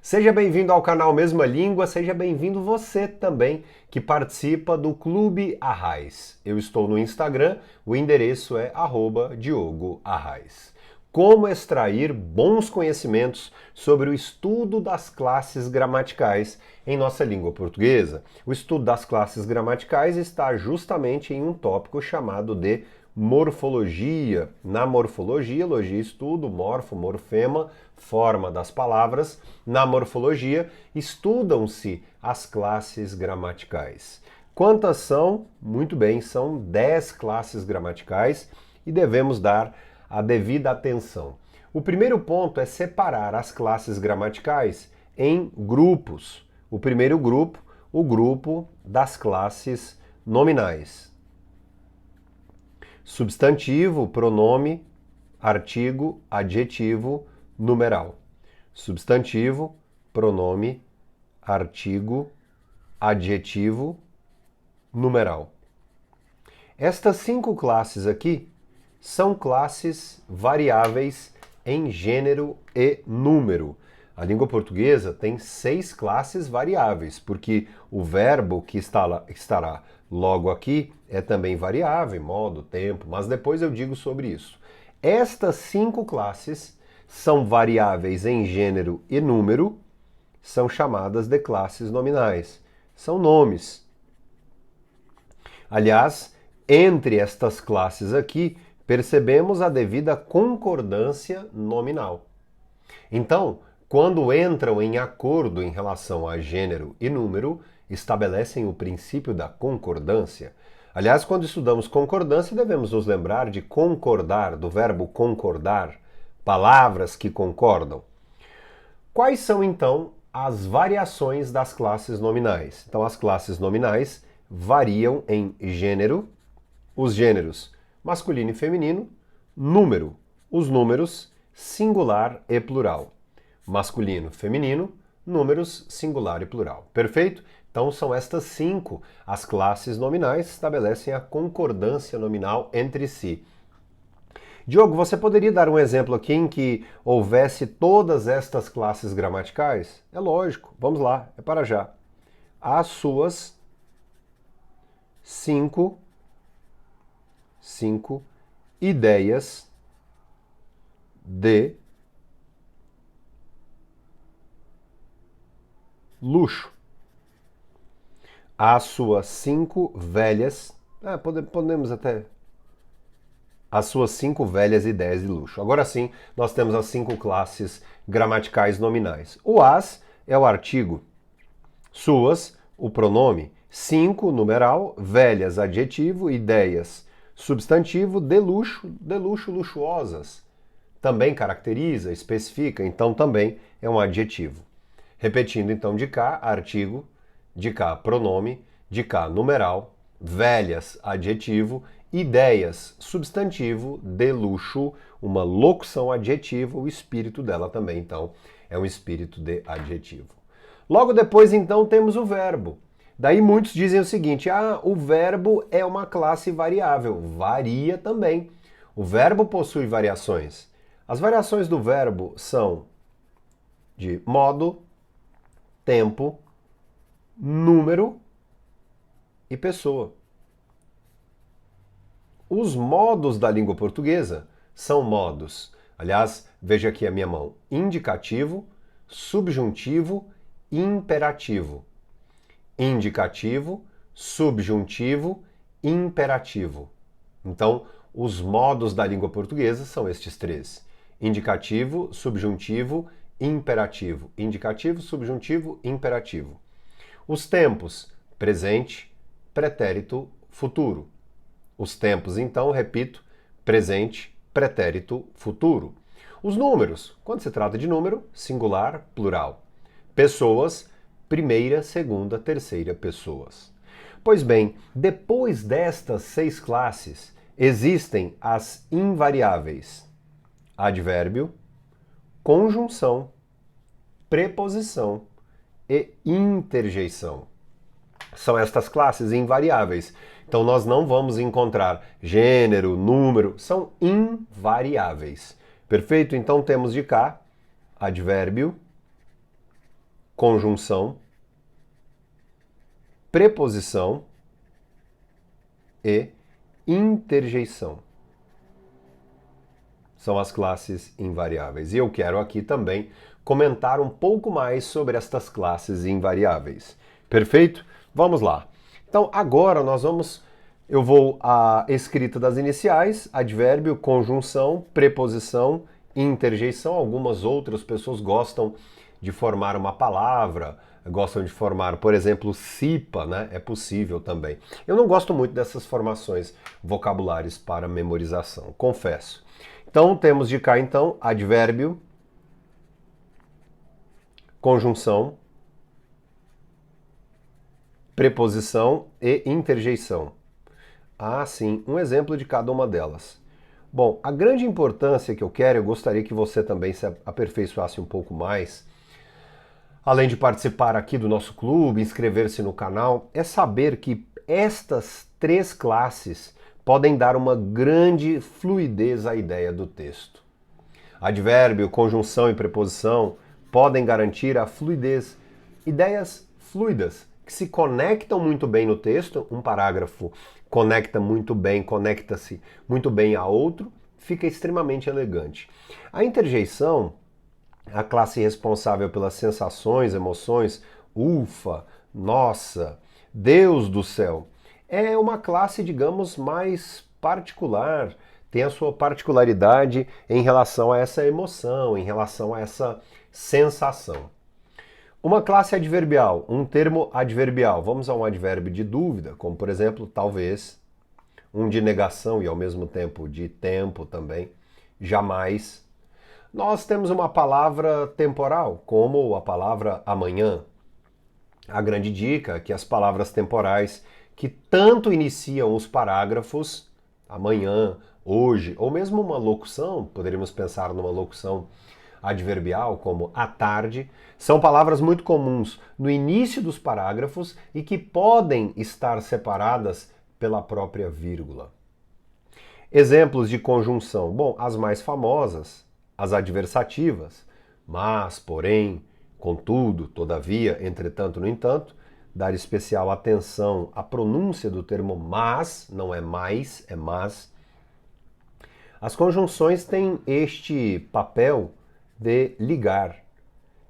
Seja bem-vindo ao canal Mesma Língua, seja bem-vindo você também que participa do Clube Arraiz. Eu estou no Instagram, o endereço é @DiogoArraiz. Como extrair bons conhecimentos sobre o estudo das classes gramaticais em nossa língua portuguesa? O estudo das classes gramaticais está justamente em um tópico chamado de morfologia. Na morfologia, logia estudo, morfo, morfema, forma das palavras. Na morfologia, estudam-se as classes gramaticais. Quantas são? Muito bem, são 10 classes gramaticais e devemos dar a devida atenção. O primeiro ponto é separar as classes gramaticais em grupos. O primeiro grupo, o grupo das classes nominais. Substantivo, pronome, artigo, adjetivo, numeral. Substantivo, pronome, artigo, adjetivo, numeral. Estas 5 classes aqui são classes variáveis em gênero e número. A língua portuguesa tem 6 classes variáveis, porque o verbo que estará logo aqui é também variável, modo, tempo, mas depois eu digo sobre isso. Estas 5 classes são variáveis em gênero e número, são chamadas de classes nominais. São nomes. Aliás, entre estas classes aqui, percebemos a devida concordância nominal. Então, quando entram em acordo em relação a gênero e número, estabelecem o princípio da concordância. Aliás, quando estudamos concordância, devemos nos lembrar de concordar, do verbo concordar, palavras que concordam. Quais são, então, as variações das classes nominais? Então, as classes nominais variam em gênero, os gêneros masculino e feminino, número, os números singular e plural. Masculino, feminino, números singular e plural. Perfeito? Então são estas 5 as classes nominais, estabelecem a concordância nominal entre si. Diogo, você poderia dar um exemplo aqui em que houvesse todas estas classes gramaticais? É lógico, vamos lá, é para já. As suas 5 ideias de luxo. As suas 5 velhas... podemos até... As suas 5 velhas ideias de luxo. Agora sim, nós temos as 5 classes gramaticais nominais. O as é o artigo. Suas, o pronome. 5, numeral. Velhas, adjetivo. Ideias, substantivo. De luxo, luxuosas. Também caracteriza, especifica, então também é um adjetivo. Repetindo então, de cá, artigo. De cá, pronome. De cá, numeral. Velhas, adjetivo. Ideias, substantivo. De luxo, uma locução adjetiva. O espírito dela também, então, é um espírito de adjetivo. Logo depois, então, temos o verbo. Daí muitos dizem o seguinte, o verbo é uma classe variável. Varia também. O verbo possui variações. As variações do verbo são de modo, tempo, número e pessoa. Os modos da língua portuguesa são modos. Aliás, veja aqui a minha mão. Indicativo, subjuntivo, imperativo. Indicativo, subjuntivo, imperativo. Então, os modos da língua portuguesa são estes 3. Indicativo, subjuntivo, imperativo. Indicativo, subjuntivo, imperativo. Os tempos, presente, pretérito, futuro. Os tempos, então, repito, presente, pretérito, futuro. Os números, quando se trata de número, singular, plural. Pessoas, primeira, segunda, terceira pessoas. Pois bem, depois destas 6 classes, existem as invariáveis. Advérbio, conjunção, preposição e interjeição. São estas classes invariáveis. Então nós não vamos encontrar gênero, número, são invariáveis. Perfeito? Então temos de cá advérbio, conjunção, preposição e interjeição. São as classes invariáveis. E eu quero aqui também comentar um pouco mais sobre estas classes invariáveis. Perfeito? Vamos lá. Então agora eu vou à escrita das iniciais, advérbio, conjunção, preposição, interjeição. Algumas outras pessoas gostam de formar uma palavra, gostam de formar, por exemplo, cipa, né? É possível também. Eu não gosto muito dessas formações vocabulares para memorização, confesso. Então temos de cá então advérbio, conjunção, preposição e interjeição. Ah, sim, um exemplo de cada uma delas. Bom, a grande importância que eu gostaria que você também se aperfeiçoasse um pouco mais, além de participar aqui do nosso clube, inscrever-se no canal, é saber que estas 3 classes podem dar uma grande fluidez à ideia do texto. Advérbio, conjunção e preposição podem garantir a fluidez, ideias fluidas, que se conectam muito bem no texto. Um parágrafo conecta-se muito bem a outro, fica extremamente elegante. A interjeição, a classe responsável pelas sensações, emoções, ufa, nossa, Deus do céu, é uma classe, digamos, mais particular, tem a sua particularidade em relação a essa emoção, em relação a essa sensação. Uma classe adverbial, um termo adverbial. Vamos a um advérbio de dúvida, como por exemplo, talvez, um de negação e ao mesmo tempo de tempo também, jamais. Nós temos uma palavra temporal, como a palavra amanhã. A grande dica é que as palavras temporais que tanto iniciam os parágrafos, amanhã, hoje, ou mesmo uma locução, poderíamos pensar numa locução adverbial, como à tarde, são palavras muito comuns no início dos parágrafos e que podem estar separadas pela própria vírgula. Exemplos de conjunção. Bom, as mais famosas, as adversativas, mas, porém, contudo, todavia, entretanto, no entanto, dar especial atenção à pronúncia do termo mas, não é mais, é mas. As conjunções têm este papel de ligar.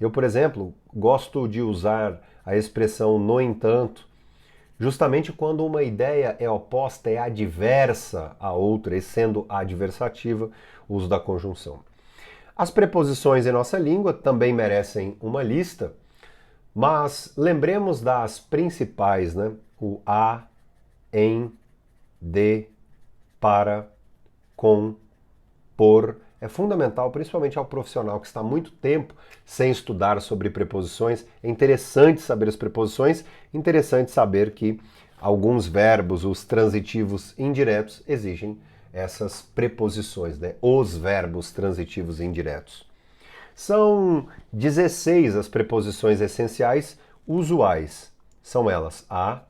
Eu, por exemplo, gosto de usar a expressão no entanto, justamente quando uma ideia é oposta, é adversa à outra, e sendo adversativa, o uso da conjunção. As preposições em nossa língua também merecem uma lista, mas lembremos das principais, né? O a, em, de, para, com, por. É fundamental, principalmente ao profissional que está há muito tempo sem estudar sobre preposições. É interessante saber as preposições, interessante saber que alguns verbos, os transitivos indiretos, exigem essas preposições, né? Os verbos transitivos indiretos. São 16 as preposições essenciais usuais. São elas a,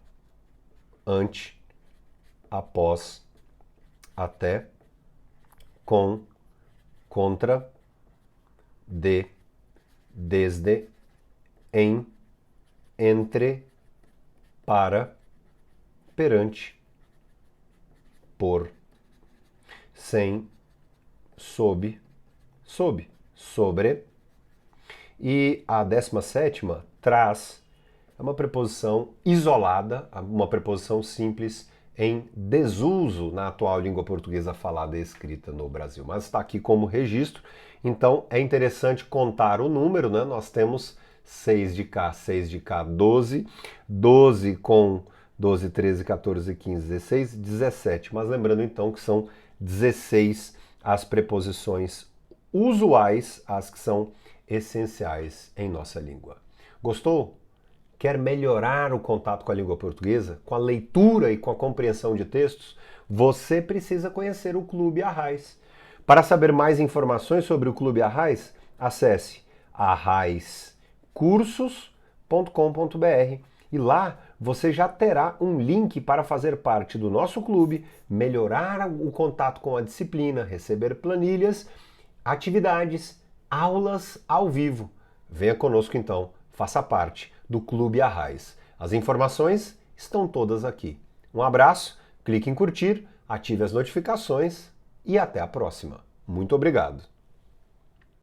ante, após, até, com, contra, de, desde, em, entre, para, perante, por, sem, sob, sob, sobre. E a 17ª, traz, é uma preposição isolada, uma preposição simples em desuso na atual língua portuguesa falada e escrita no Brasil. Mas está aqui como registro, então é interessante contar o número, né? Nós temos 6 de cá, 6 de cá, 12, 12 com 12, 13, 14, 15, 16, 17. Mas lembrando então que são 16 as preposições usuais, as que são essenciais em nossa língua. Gostou? Quer melhorar o contato com a língua portuguesa, com a leitura e com a compreensão de textos? Você precisa conhecer o Clube Arraiz. Para saber mais informações sobre o Clube Arraiz, acesse arraizcursos.com.br e lá você já terá um link para fazer parte do nosso clube, melhorar o contato com a disciplina, receber planilhas, atividades, aulas ao vivo. Venha conosco então faça parte do Clube Arraiz. As informações estão todas aqui. Um abraço, clique em curtir, ative as notificações e até a próxima. Muito obrigado!